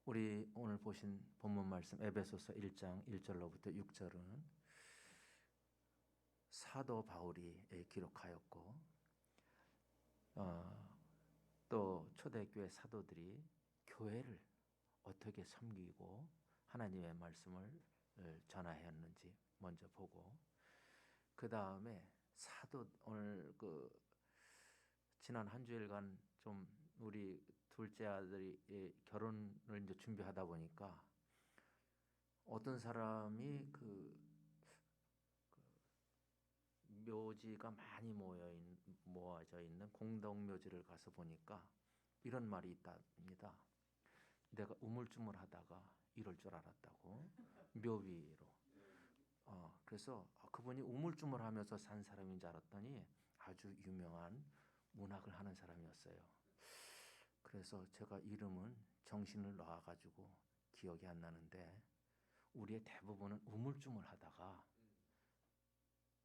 우리 오늘 보신 본문 말씀 에베소서 1장 1절로부터 6절은 사도 바울이 기록하였고 또 초대교회 사도들이 교회를 어떻게 섬기고 하나님의 말씀을 전하였는지 먼저 보고, 그 다음에 오늘 지난 한 주일간 좀 우리 둘째 아들이 결혼을 이제 준비하다 보니까 어떤 사람이 묘지가 많이 모아져 있는 공동묘지를 가서 보니까 이런 말이 있답니다. 내가 우물쭈물하다가 이럴 줄 알았다고. 묘비로. 그래서 그분이 우물쭈물하면서 산 사람인 줄 알았더니 아주 유명한 문학을 하는 사람이었어요. 그래서 제가 이름은 정신을 놔가지고 기억이 안 나는데, 우리의 대부분은 우물쭈물하다가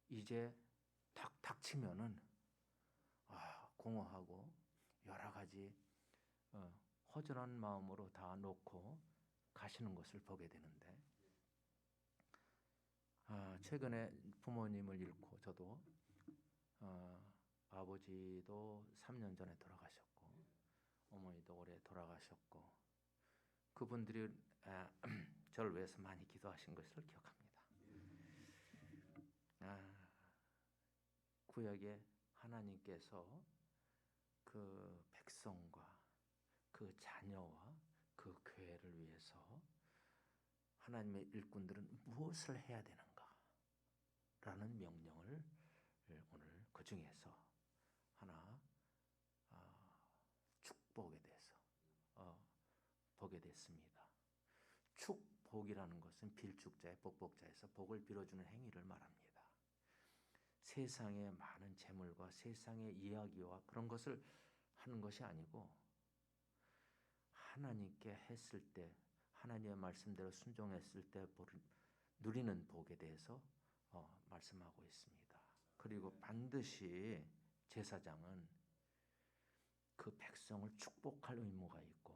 이제 탁 닥치면은 공허하고 여러 가지 허전한 마음으로 다 놓고 가시는 것을 보게 되는데, 최근에 부모님을 잃고 저도 아버지도 3년 전에 돌아가셨고 어머니도 올해 돌아가셨고, 그분들이 저를 위해서 많이 기도하신 것을 기억합니다. 구약에 하나님께서 그 백성과 그 자녀와 그 교회를 위해서 하나님의 일꾼들은 무엇을 해야 되는가 라는 명령을 오늘 그 중에서 하나 축복에 대해서 보게 됐습니다. 축복이라는 것은 빌축자의 복복자에서 복을 빌어주는 행위를 말합니다. 세상의 많은 재물과 세상의 이야기와 그런 것을 하는 것이 아니고 하나님께 했을 때, 하나님의 말씀대로 순종했을 때 누리는 복에 대해서 말씀하고 있습니다. 그리고 반드시 제사장은 그 백성을 축복할 의무가 있고,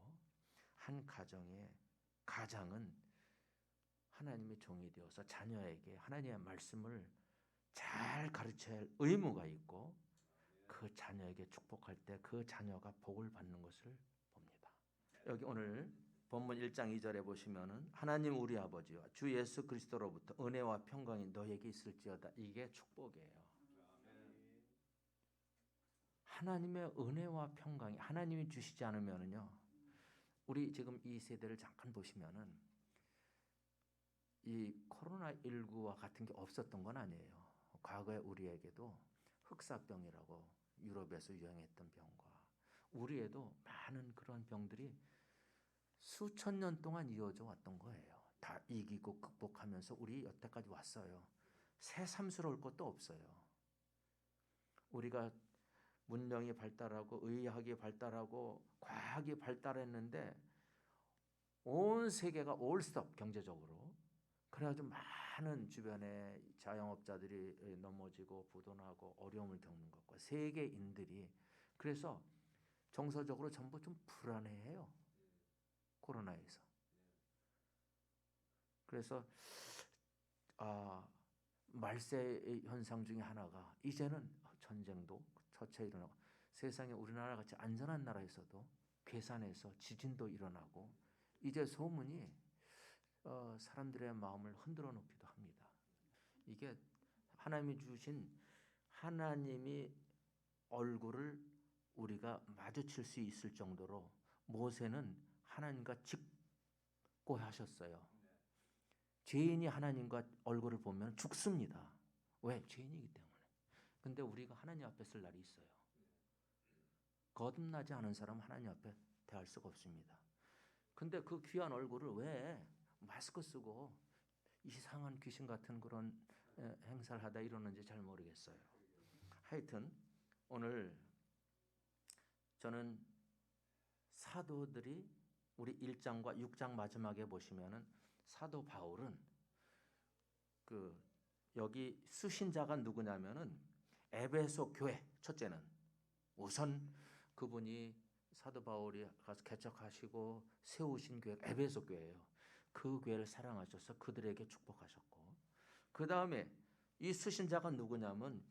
한 가장은 하나님의 종이 되어서 자녀에게 하나님의 말씀을 잘 가르쳐야 할 의무가 있고, 그 자녀에게 축복할 때 그 자녀가 복을 받는 것을 봅니다. 여기 오늘 본문 1장 2절에 보시면은 하나님 우리 아버지와 주 예수 그리스도로부터 은혜와 평강이 너에게 있을지어다. 이게 축복이에요. 하나님의 은혜와 평강이 하나님이 주시지 않으면은요, 우리 지금 이 세대를 잠깐 보시면은 이 코로나19와 같은 게 없었던 건 아니에요. 과거에 우리에게도 흑사병이라고 유럽에서 유행했던 병과 우리에도 많은 그런 병들이 수천 년 동안 이어져 왔던 거예요. 다 이기고 극복하면서 우리 여태까지 왔어요. 새삼스러울 것도 없어요. 우리가 문명이 발달하고 의학이 발달하고 과학이 발달했는데 온 세계가 올스톱 경제적으로. 그래가지고 많은 주변에 자영업자들이 넘어지고 부도나고 어려움을 겪는 것과 세계인들이, 그래서 정서적으로 전부 좀 불안해해요. 코로나에서. 그래서 말세 현상 중에 하나가 이제는 전쟁도 처처 일어나고, 세상에 우리나라 같이 안전한 나라에서도 괴산에서 지진도 일어나고, 이제 소문이 사람들의 마음을 흔들어 놓기도 합니다. 이게 하나님이 주신, 하나님이 얼굴을 우리가 마주칠 수 있을 정도로 모세는 하나님과 직고하셨어요. 죄인이 하나님과 얼굴을 보면 죽습니다. 왜? 죄인이기 때문에. 근데 우리가 하나님 앞에 쓸 날이 있어요. 거듭나지 않은 사람은 하나님 앞에 대할 수가 없습니다. 근데 그 귀한 얼굴을 왜 마스크 쓰고 이상한 귀신 같은 그런 행사를 하다 이러는지 잘 모르겠어요. 하여튼 오늘 저는 사도들이 우리 1장과 6장 마지막에 보시면은 사도 바울은 여기 수신자가 누구냐면은 에베소 교회, 첫째는 우선 그분이 사도 바울이 가서 개척하시고 세우신 교회가 에베소 교회예요. 그 교회를 사랑하셔서 그들에게 축복하셨고, 그 다음에 이 쓰신 자가 누구냐면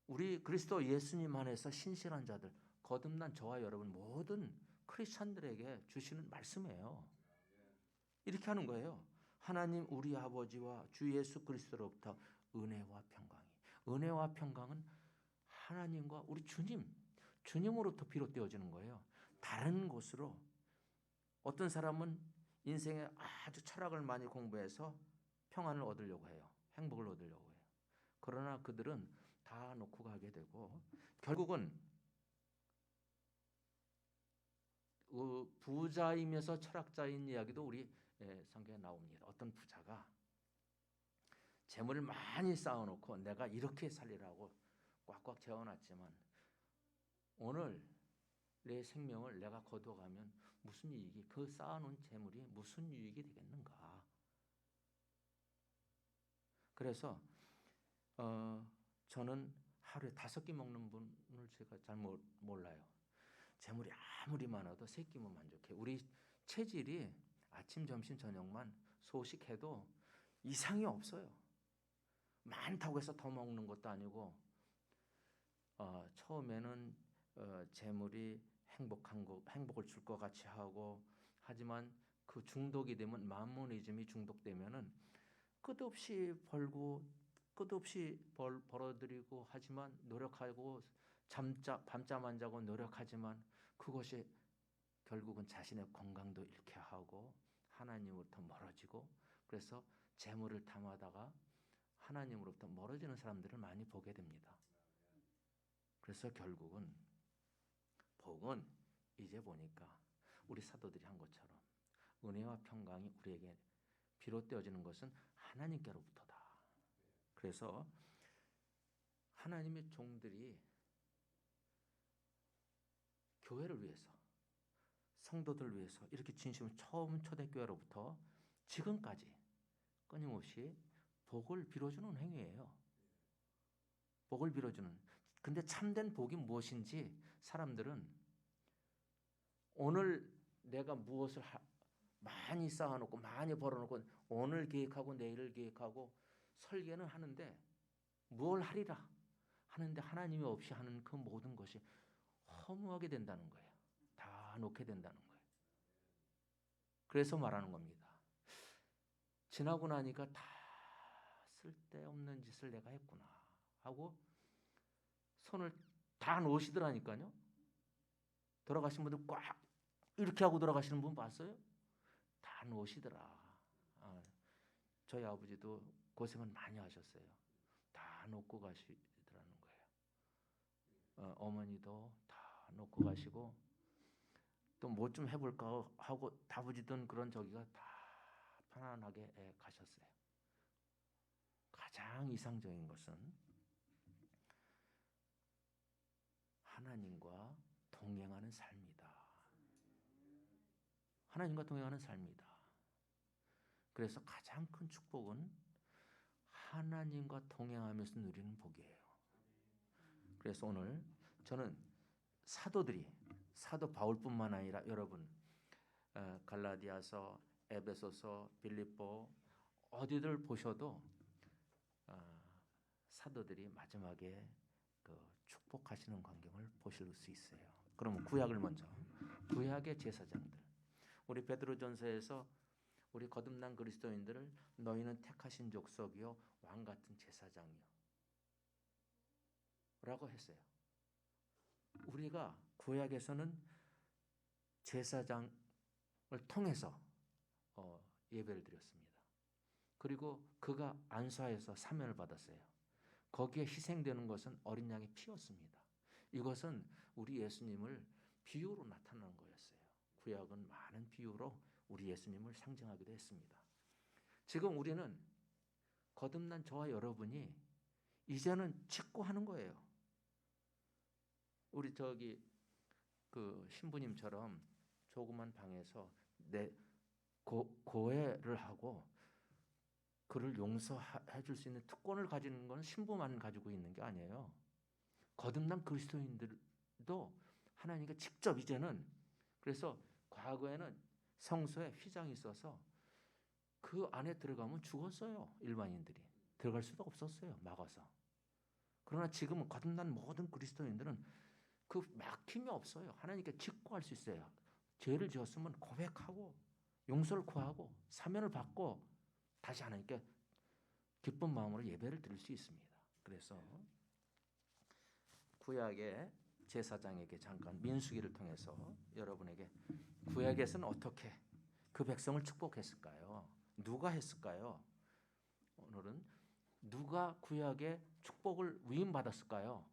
우리 그리스도 예수님 안에서 신실한 자들, 거듭난 저와 여러분 모든 크리스찬들에게 주시는 말씀이에요. 이렇게 하는 거예요. 하나님 우리 아버지와 주 예수 그리스도로부터 은혜와 평강이. 은혜와 평강은 하나님과 우리 주님으로부터 비롯되어지는 거예요. 다른 곳으로 어떤 사람은 인생에 아주 철학을 많이 공부해서 평안을 얻으려고 해요. 행복을 얻으려고 해요. 그러나 그들은 다 놓고 가게 되고 결국은 부자이면서 철학자인 이야기도 우리 성경에 나옵니다. 어떤 부자가 재물을 많이 쌓아놓고 내가 이렇게 살리라고 꽉꽉 채워놨지만 오늘 내 생명을 내가 거둬가면 무슨 이익이, 그 쌓아놓은 재물이 무슨 유익이 되겠는가. 그래서 저는 하루에 5끼 먹는 분을 제가 잘 몰라요. 재물이 아무리 많아도 3끼면 만족해. 우리 체질이 아침, 점심, 저녁만 소식해도 이상이 없어요. 많다고 해서 더 먹는 것도 아니고 처음에는 재물이 행복을 줄 것 같이 하고, 하지만 그 중독이 되면 만모니즘이 중독되면은 끝없이 벌고 끝없이 벌어들이고 하지만 노력하고 밤잠 안 자고 노력하지만 그것이 결국은 자신의 건강도 잃게 하고 하나님으로부터 멀어지고, 그래서 재물을 탐하다가 하나님으로부터 멀어지는 사람들을 많이 보게 됩니다. 그래서 결국은 복은 이제 보니까 우리 사도들이 한 것처럼 은혜와 평강이 우리에게 비롯되어지는 것은 하나님께로부터다. 그래서 하나님의 종들이 교회를 위해서, 성도들을 위해서 이렇게 진심으로 처음 초대교회로부터 지금까지 끊임없이 복을 빌어주는 행위예요. 복을 빌어주는. 근데 참된 복이 무엇인지 사람들은 오늘 내가 무엇을 많이 쌓아놓고 많이 벌어놓고 오늘 계획하고 내일을 계획하고 설계는 하는데 뭘 하리라 하는데 하나님이 없이 하는 그 모든 것이 허무하게 된다는 거예요. 다 놓게 된다는 거예요. 그래서 말하는 겁니다. 지나고 나니까 다 쓸데없는 짓을 내가 했구나 하고 손을 다 놓으시더라니까요. 돌아가신 분들 꽉 이렇게 하고 돌아가시는 분 봤어요? 다 놓으시더라. 저희 아버지도 고생은 많이 하셨어요. 다 놓고 가시더라는 거예요. 어머니도 다 놓고 가시고 또 뭐 좀 해볼까 하고 다부지던 그런 저기가 다 편안하게 가셨어요. 가장 이상적인 것은 하나님과 동행하는 삶이다. 하나님과 동행하는 삶이다. 그래서 가장 큰 축복은 하나님과 동행하면서 누리는 복이에요. 그래서 오늘 저는 사도 바울뿐만 아니라 여러분 갈라디아서, 에베소서, 빌립보 어디들 보셔도 사도들이 마지막에 그 축복하시는 광경을 보실 수 있어요. 그러면 구약을 먼저, 구약의 제사장들, 우리 베드로전서에서 우리 거듭난 그리스도인들을 너희는 택하신 족속이요 왕 같은 제사장이요 라고 했어요. 우리가 구약에서는 제사장을 통해서 예배를 드렸습니다. 그리고 그가 안수하여서 사면을 받았어요. 거기에 희생되는 것은 어린 양의 피였습니다. 이것은 우리 예수님을 비유로 나타나는 거였어요. 구약은 많은 비유로 우리 예수님을 상징하기도 했습니다. 지금 우리는 거듭난 저와 여러분이 이제는 직구하는 거예요. 우리 그 신부님처럼 조그만 방에서 내 고해를 하고 그를 용서해 줄 수 있는 특권을 가지는 건 신부만 가지고 있는 게 아니에요. 거듭난 그리스도인들도 하나님께 직접 이제는, 그래서 과거에는 성소에 휘장이 있어서 그 안에 들어가면 죽었어요. 일반인들이 들어갈 수도 없었어요. 막아서. 그러나 지금은 거듭난 모든 그리스도인들은 그 막힘이 없어요. 하나님께 직구할 수 있어요. 죄를 지었으면 고백하고 용서를 구하고 사면을 받고 다시 하나님께 기쁜 마음으로 예배를 드릴 수 있습니다. 그래서 구약의 제사장에게 잠깐 민수기를 통해서 여러분에게 구약에서는 어떻게 그 백성을 축복했을까요? 누가 했을까요? 오늘은 누가 구약의 축복을 위임받았을까요?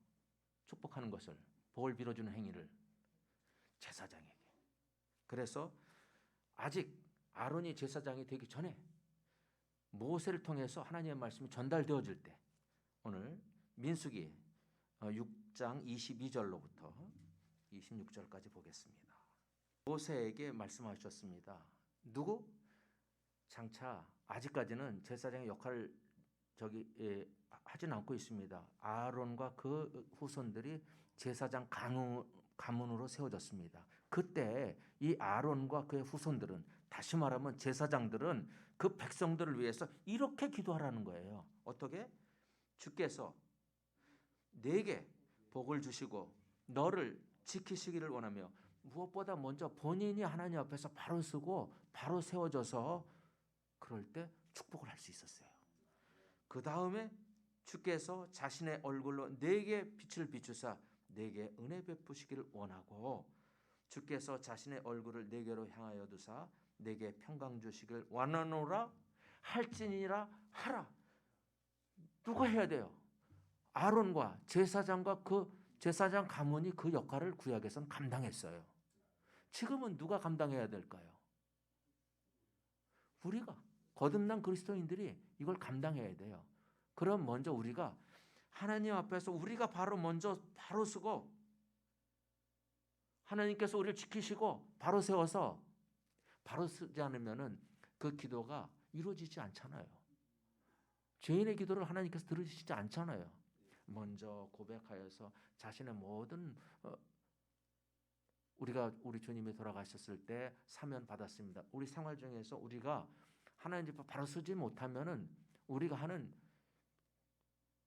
축복하는 것을, 복을 빌어주는 행위를 제사장에게. 그래서 아직 아론이 제사장이 되기 전에 모세를 통해서 하나님의 말씀이 전달되어질 때, 오늘 민수기 6장 22절로부터 26절까지 보겠습니다. 모세에게 말씀하셨습니다. 누구? 장차 아직까지는 제사장의 역할을 하진 않고 있습니다. 아론과 그 후손들이 제사장 가문으로 세워졌습니다. 그때 이 아론과 그의 후손들은, 다시 말하면 제사장들은 그 백성들을 위해서 이렇게 기도하라는 거예요. 어떻게? 주께서 내게 복을 주시고 너를 지키시기를 원하며, 무엇보다 먼저 본인이 하나님 앞에서 바로 서고 바로 세워져서 그럴 때 축복을 할 수 있었어요. 그 다음에 주께서 자신의 얼굴로 내게 빛을 비추사 내게 은혜 베푸시기를 원하고, 주께서 자신의 얼굴을 내게로 향하여 두사 내게 평강 주시기를 원하노라 할지니라 하라. 누가 해야 돼요? 아론과 제사장과 그 제사장 가문이 그 역할을 구약에서는 감당했어요. 지금은 누가 감당해야 될까요? 우리가, 거듭난 그리스도인들이 이걸 감당해야 돼요. 그럼 먼저 우리가 하나님 앞에서 우리가 바로 서고 하나님께서 우리를 지키시고 바로 세워서, 바로 서지 않으면은 그 기도가 이루어지지 않잖아요. 죄인의 기도를 하나님께서 들으시지 않잖아요. 먼저 고백하여서 자신의 모든 우리 주님이 돌아가셨을 때 사면 받았습니다. 우리 생활 중에서 우리가 하나님 앞에 바로 서지 못하면은 우리가 하는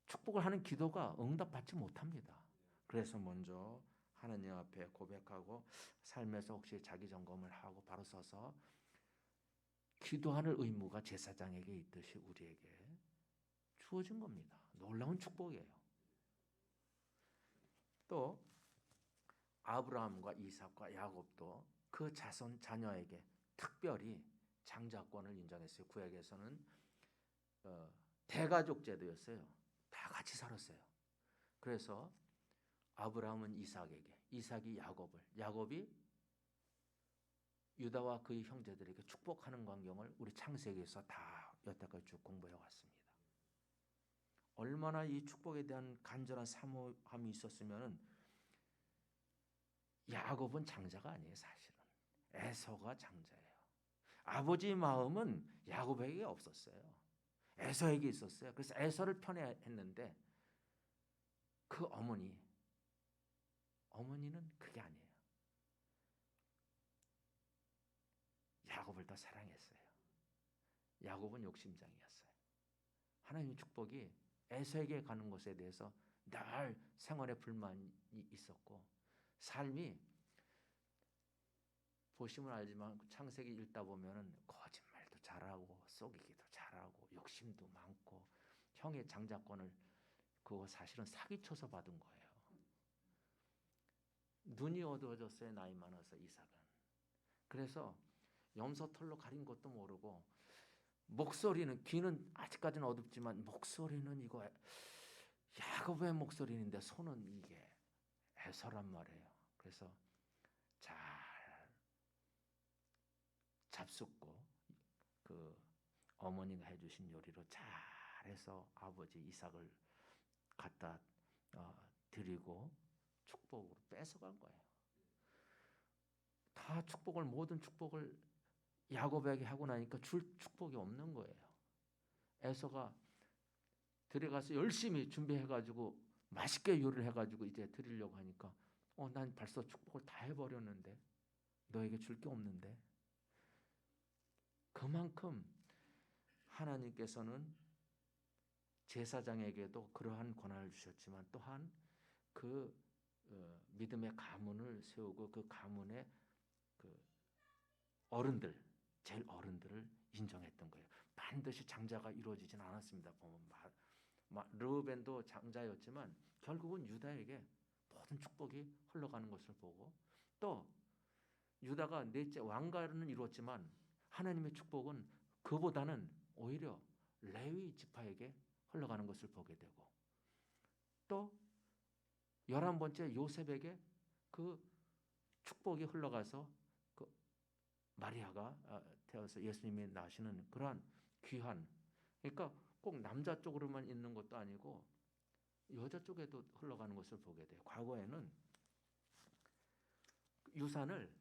축복을 하는 기도가 응답받지 못합니다. 그래서 먼저 하나님 앞에 고백하고 삶에서 혹시 자기 점검을 하고 바로 서서 기도하는 의무가 제사장에게 있듯이 우리에게 주어진 겁니다. 놀라운 축복이에요. 또 아브라함과 이삭과 야곱도 그 자손 자녀에게 특별히 장자권을 인정했어요. 구약에서는 대가족 제도였어요. 다 같이 살았어요. 그래서 아브라함은 이삭에게, 이삭이 야곱을, 야곱이 유다와 그의 형제들에게 축복하는 광경을 우리 창세기에서 다 여태까지 쭉 공부해 왔습니다. 얼마나 이 축복에 대한 간절한 사모함이 있었으면, 야곱은 장자가 아니에요. 사실은 에서가 장자예요. 아버지 마음은 야곱에게 없었어요. 에서에게 있었어요. 그래서 에서를 편애했는데 그 어머니는 그게 아니에요. 야곱을 더 사랑했어요. 야곱은 욕심장이었어요. 하나님의 축복이 에서에게 가는 것에 대해서 늘 생활에 불만이 있었고, 삶이 보시면 알지만 창세기 읽다 보면은 거짓말도 잘하고 속이기도 잘하고 욕심도 많고, 형의 장자권을 그거 사실은 사기쳐서 받은 거예요. 눈이 어두워졌어요. 나이 많아서 이삭은. 그래서 염소털로 가린 것도 모르고, 목소리는, 귀는 아직까지는 어둡지만 목소리는 이거 야곱의 목소리인데 손은 이게 에서란 말이에요. 그래서 잘 잡숫고 그 어머니가 해주신 요리로 잘해서 아버지 이삭을 갖다 드리고 축복으로 뺏어간 거예요. 다 모든 축복을 야곱에게 하고 나니까 줄 축복이 없는 거예요. 에서가 들어가서 열심히 준비해가지고 맛있게 요리를 해가지고 이제 드리려고 하니까 난 벌써 축복을 다 해버렸는데 너에게 줄 게 없는데. 그만큼 하나님께서는 제사장에게도 그러한 권한을 주셨지만 또한 그 믿음의 가문을 세우고 그 가문의 그 어른들, 제일 어른들을 인정했던 거예요. 반드시 장자가 이루어지진 않았습니다. 보면 르우벤도 장자였지만 결국은 유다에게 모든 축복이 흘러가는 것을 보고, 또 유다가 넷째 왕가는 이루었지만 하나님의 축복은 그보다는 오히려 레위 지파에게 흘러가는 것을 보게 되고, 또 11번째 요셉에게 그 축복이 흘러가서 그 마리아가 태어서 예수님이 나시는 그러한 귀한, 그러니까 꼭 남자 쪽으로만 있는 것도 아니고 여자 쪽에도 흘러가는 것을 보게 돼요. 과거에는 유산을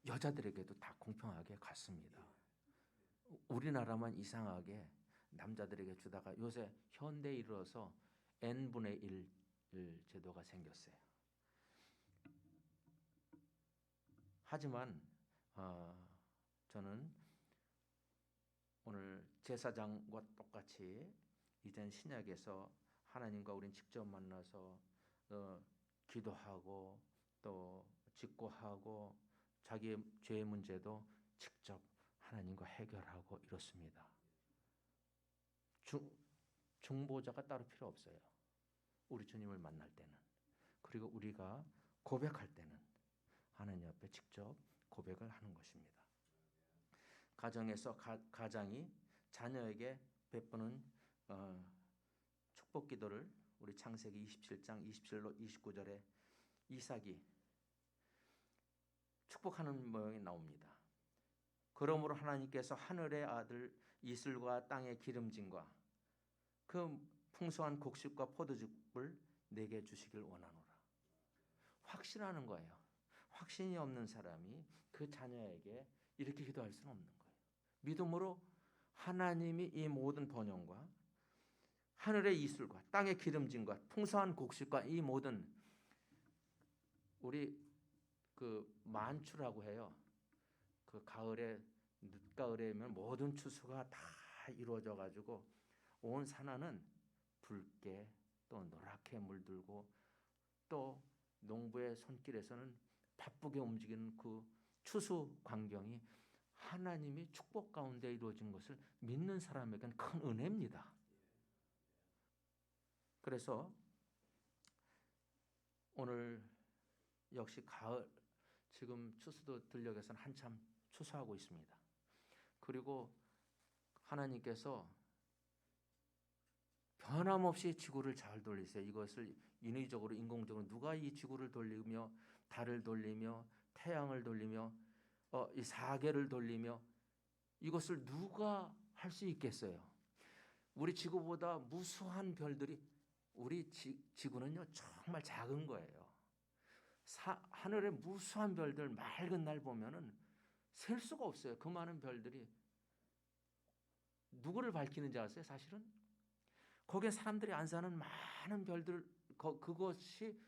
여자들에게도 다 공평하게 갔습니다. 우리나라만 이상하게 남자들에게 주다가 요새 현대에 이르러서 n분의 1 제도가 생겼어요. 하지만 저는 오늘 제사장과 똑같이 이젠 신약에서 하나님과 우린 직접 만나서 기도하고 또 직고하고 자기의 죄의 문제도 직접 하나님과 해결하고 이렇습니다. 중보자가 따로 필요 없어요. 우리 주님을 만날 때는. 그리고 우리가 고백할 때는 하나님 앞에 직접 고백을 하는 것입니다. 가정에서 가장이 자녀에게 베푸는 축복 기도를 우리 창세기 27장 27로 29절에 이삭이 축복하는 모양이 나옵니다. 그러므로 하나님께서 하늘의 아들 이슬과 땅의 기름짐과 그 풍성한 곡식과 포도즙을 내게 주시길 원하노라. 확신하는 거예요. 확신이 없는 사람이 그 자녀에게 이렇게 기도할 수는 없는 거예요. 믿음으로 하나님이 이 모든 번영과 하늘의 이슬과 땅의 기름짐과 풍성한 곡식과 이 모든, 우리 그 만추라고 해요. 그 가을에 늦가을에면 모든 추수가 다 이루어져 가지고 온 산하는 붉게 또 노랗게 물들고, 또 농부의 손길에서는 바쁘게 움직이는 그 추수 광경이 하나님이 축복 가운데 이루어진 것을 믿는 사람에게는 큰 은혜입니다. 그래서 오늘 역시 가을, 지금 추수도 들녘에서는 한참 추수하고 있습니다. 그리고 하나님께서 변함없이 지구를 잘 돌리세요. 이것을 인위적으로 인공적으로 누가 이 지구를 돌리며 달을 돌리며 태양을 돌리며 이 사계를 돌리며 이것을 누가 할 수 있겠어요? 우리 지구보다 무수한 별들이, 우리 지구는요 정말 작은 거예요. 하늘의 무수한 별들 맑은 날 보면은 셀 수가 없어요. 그 많은 별들이 누구를 밝히는지 아세요? 사실은 거기에 사람들이 안 사는 많은 별들, 그것이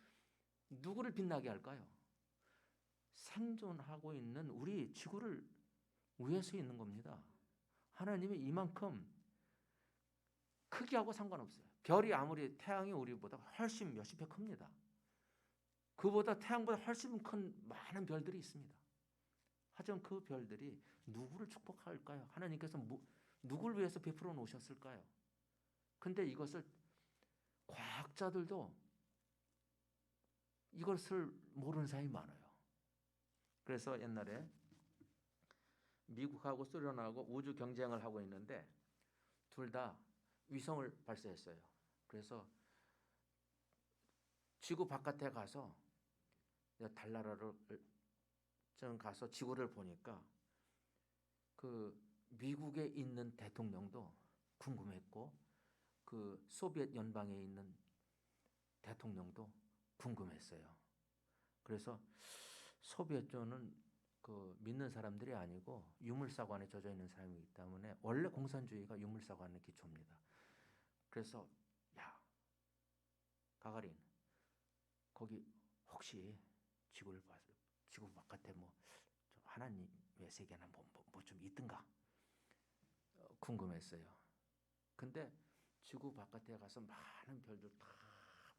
누구를 빛나게 할까요? 생존하고 있는 우리 지구를 위해서 있는 겁니다. 하나님이 이만큼 크기하고 상관없어요. 별이 아무리, 태양이 우리보다 훨씬 몇십 배 큽니다. 그보다 태양보다 훨씬 큰 많은 별들이 있습니다. 하지만 그 별들이 누구를 축복할까요? 하나님께서 누구를 위해서 베풀어 놓으셨을까요? 근데 이것을 과학자들도 이것을 모르는 사람이 많아요. 그래서 옛날에 미국하고 소련하고 우주 경쟁을 하고 있는데 둘 다 위성을 발사했어요. 그래서 지구 바깥에 가서 달나라를 가서 지구를 보니까 그 미국에 있는 대통령도 궁금했고 그 소비에트 연방에 있는 대통령도 궁금했어요. 그래서 소비에트는 그 믿는 사람들이 아니고 유물사관에 젖어 있는 사람이기 때문에 원래 공산주의가 유물사관의 기초입니다. 그래서 야, 가가린, 거기 혹시 지구 바깥에 뭐 하나님의 세계나 뭐 좀 있든가 궁금했어요. 근데 지구 바깥에 가서 많은 별들 다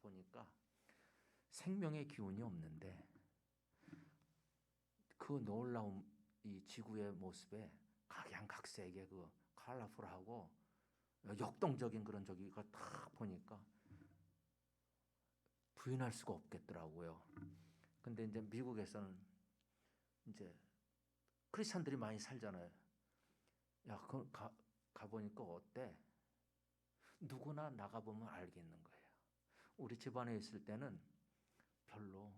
보니까 생명의 기운이 없는데 그 놀라운 이 지구의 모습에 각양각색의 그 컬러풀하고 역동적인 그런 저기가 딱 보니까 부인할 수가 없겠더라고요. 근데 이제 미국에서는 이제 크리스천들이 많이 살잖아요. 야, 그 가보니까 어때? 누구나 나가보면 알겠는 거예요. 우리 집안에 있을 때는 별로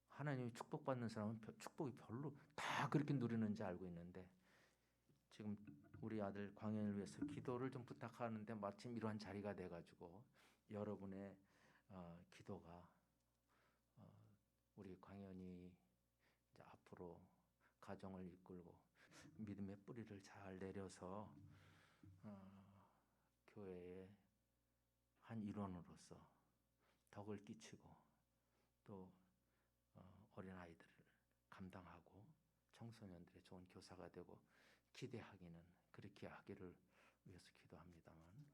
하나님이 축복받는 사람은 축복이 별로 다 그렇게 누리는지 알고 있는데 지금 우리 아들 광현을 위해서 기도를 좀 부탁하는데 마침 이러한 자리가 돼가지고 여러분의 기도가 우리 광현이 이제 앞으로 가정을 이끌고 믿음의 뿌리를 잘 내려서 교회의 한 일원으로서 덕을 끼치고 또 어린아이들을 감당하고 청소년들의 좋은 교사가 되고 기대하기는 그렇게 하기를 위해서 기도합니다만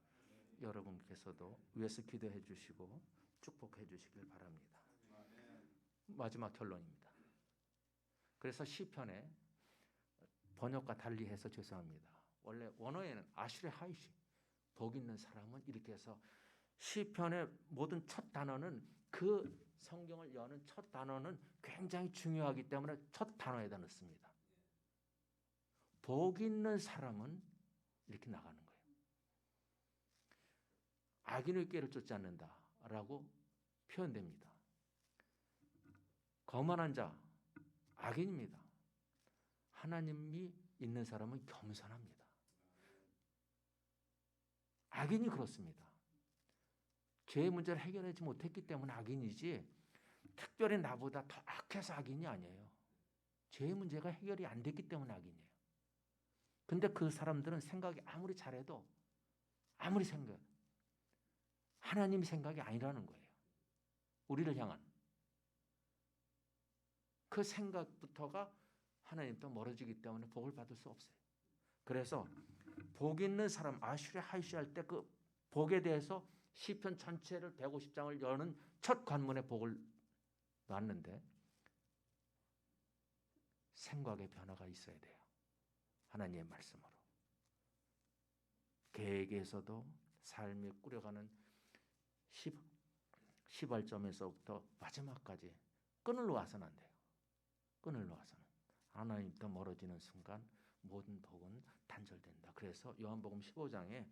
여러분께서도 위해서 기도해 주시고 축복해 주시길 바랍니다. 마지막 결론입니다. 그래서 시편에 번역과 달리해서 죄송합니다. 원래 원어에는 아슈레 하이시 복 있는 사람은 이렇게 해서 시편의 모든 첫 단어는 그 성경을 여는 첫 단어는 굉장히 중요하기 때문에 첫 단어에다 넣습니다. 복 있는 사람은 이렇게 나가는 거예요. 악인의 꾀를 쫓지 않는다라고 표현됩니다. 거만한 자 악인입니다. 하나님이 있는 사람은 겸손합니다. 악인이 그렇습니다. 죄의 문제를 해결하지 못했기 때문에 악인이지 특별히 나보다 더 악해서 악인이 아니에요. 죄의 문제가 해결이 안 됐기 때문에 악인이에요. 근데 그 사람들은 생각이 아무리 잘해도 아무리 생각 하나님 생각이 아니라는 거예요. 우리를 향한 그 생각부터가 하나님తో 멀어지기 때문에 복을 받을 수 없어요. 그래서 복 있는 사람 아슈레 하이시 할 때 그 복에 대해서 시편 전체를 150장을 여는 첫 관문에 복을 놨는데 생각의 변화가 있어야 돼요. 하나님의 말씀으로. 계획에서도 삶에 꾸려가는 시발점에서부터 마지막까지 끈을 놓아서는 안 돼요. 끈을 놓아서는. 하나님부터 멀어지는 순간 모든 복은 단절된다. 그래서 요한복음 15장에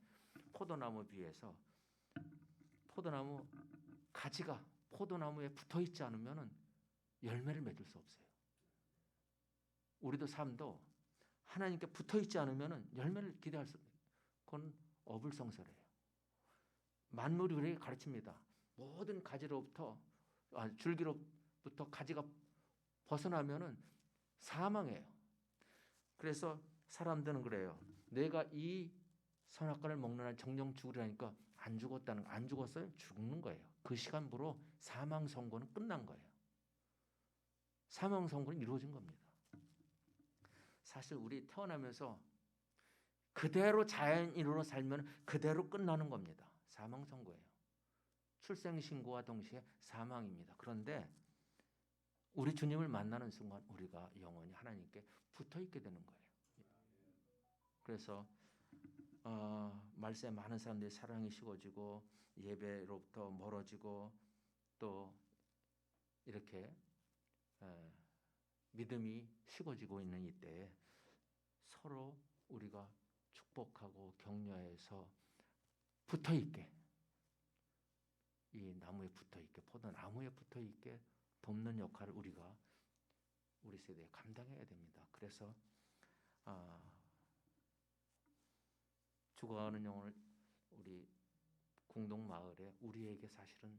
포도나무 비해서 포도나무 가지가 포도나무에 붙어 있지 않으면 열매를 맺을 수 없어요. 우리도 삶도 하나님께 붙어 있지 않으면 열매를 기대할 수 없어요. 그건 어불성설이에요. 만물이 우리에게 가르칩니다. 모든 가지로부터 줄기로부터 가지가 벗어나면은 사망해요. 그래서 사람들은 그래요. 내가 이 선악과를 먹는 한 정령 죽으리라니까 안 죽었어요? 죽는 거예요. 그 시간부로 사망 선고는 끝난 거예요. 사망 선고는 이루어진 겁니다. 사실 우리 태어나면서 그대로 자연인으로 살면 그대로 끝나는 겁니다. 사망 선고예요. 출생 신고와 동시에 사망입니다. 그런데 우리 주님을 만나는 순간 우리가 영원히 하나님께 붙어 있게 되는 거예요. 그래서 말세에 많은 사람들이 사랑이 식어지고 예배로부터 멀어지고 또 이렇게 믿음이 식어지고 있는 이때에 서로 우리가 축복하고 격려해서 붙어있게 이 나무에 붙어있게 포도나무에 붙어있게 돕는 역할을 우리가 우리 세대에 감당해야 됩니다. 그래서 죽어가는 영혼을 우리 공동마을에 우리에게 사실은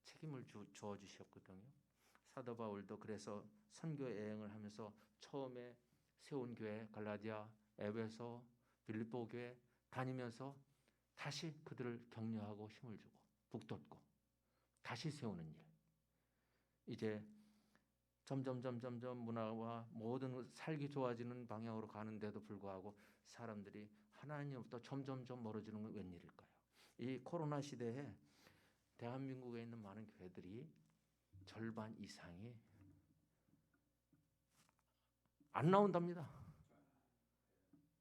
책임을 주어 주셨거든요. 사도 바울도 그래서 선교 여행을 하면서 처음에 세운 교회 갈라디아, 에베소, 빌립보 교회 다니면서 다시 그들을 격려하고 힘을 주고 북돋고 다시 세우는 일. 이제 점점 문화와 모든 살기 좋아지는 방향으로 가는데도 불구하고 사람들이 하나님으로부터 점점 멀어지는 건 웬일일까요? 이 코로나 시대에 대한민국에 있는 많은 교회들이 절반 이상이 안 나온답니다.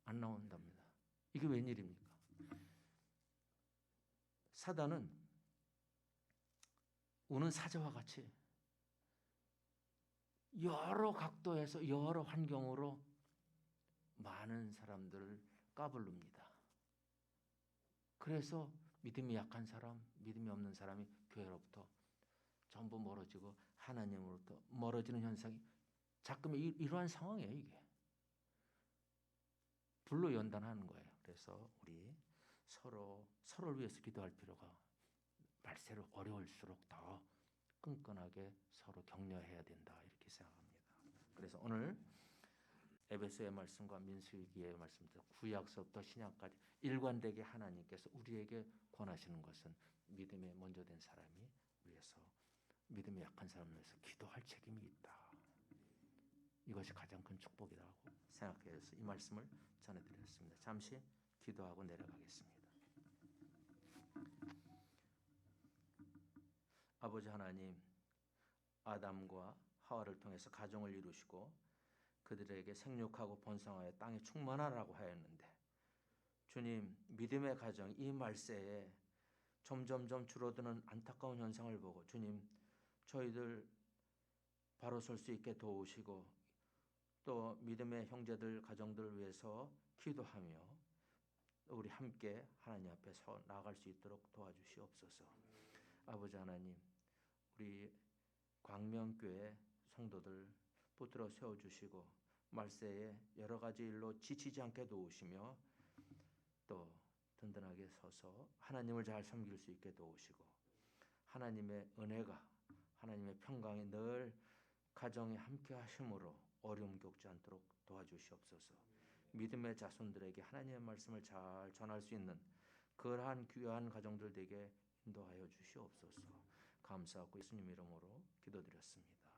안 나온답니다. 이게 웬일입니까? 사단은 우는 사자와 같이 여러 각도에서 여러 환경으로 많은 사람들을 까불릅니다. 그래서 믿음이 약한 사람, 믿음이 없는 사람이 교회로부터 전부 멀어지고 하나님으로부터 멀어지는 현상이 자꾸 이러한 상황이에요. 이게 불로연단하는 거예요. 그래서 우리 서로를 위해서 기도할 필요가 말세로 어려울수록 더 끈끈하게 서로 격려해야 된다 이렇게 생각합니다. 그래서 오늘 에베소의 말씀과 민수기의 말씀부터 구약서부터 신약까지 일관되게 하나님께서 우리에게 권하시는 것은 믿음에 먼저 된 사람이 위해서 믿음이 약한 사람을 위해서 기도할 책임이 있다. 이것이 가장 큰 축복이라고 생각해서 이 말씀을 전해드렸습니다. 잠시 기도하고 내려가겠습니다. 아버지 하나님, 아담과 하와를 통해서 가정을 이루시고 그들에게 생육하고 번성하여 땅에 충만하라고 하였는데 주님, 믿음의 가정 이 말세에 점점 줄어드는 안타까운 현상을 보고 주님, 저희들 바로 설 수 있게 도우시고 또 믿음의 형제들 가정들을 위해서 기도하며 우리 함께 하나님 앞에 서 나아갈 수 있도록 도와주시옵소서. 아버지 하나님, 우리 광명교회 성도들 붙들어 세워주시고 말세에 여러 가지 일로 지치지 않게 도우시며 또 든든하게 서서 하나님을 잘 섬길 수 있게 도우시고 하나님의 은혜가 하나님의 평강이 늘 가정에 함께 하심으로 어려움 겪지 않도록 도와주시옵소서. 믿음의 자손들에게 하나님의 말씀을 잘 전할 수 있는 그러한 귀한 가정들 되게 인도하여 주시옵소서. 감사하고 예수님 이름으로 기도드렸습니다.